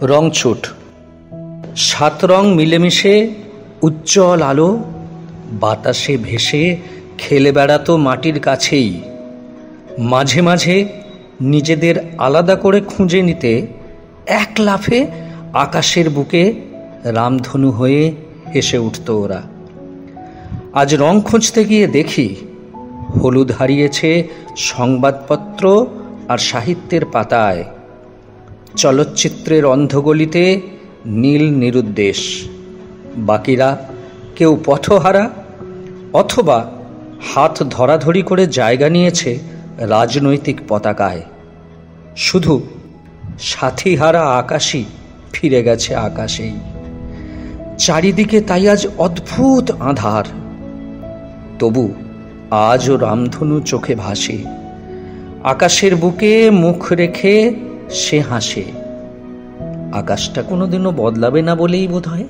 রংছুট। সাত রং মিলেমিশে উজ্জ্বল আলো বাতাসে ভেসে খেলে বেড়াতো মাটির কাছেই। মাঝে মাঝে নিজেদের আলাদা করে খুঁজে নিতে এক লাফে আকাশের বুকে রামধনু হয়ে এসে উঠত ওরা। আজ রং খুঁজতে গিয়ে দেখি হলুদ হারিয়েছে সংবাদপত্র আর সাহিত্যের পাতায়, চলচ্চিত্রের অন্ধগলিতে নীল নিরুদ্দেশ। বাকিরা কেউ পথহারা অথবা হাত ধরাধরি করে জায়গা নিয়েছে রাজনৈতিক পতাকায়। শুধু সাথীহারা আকাশই ফিরে গেছে আকাশেই। চারিদিকে তাই আজ অদ্ভুত আঁধার, তবু আজও রামধনু চোখে ভাসে। আকাশের বুকে মুখ রেখে সে হাসে। আকাশটা কোনোদিনও বদলাবে না বলেই বোধ হয়।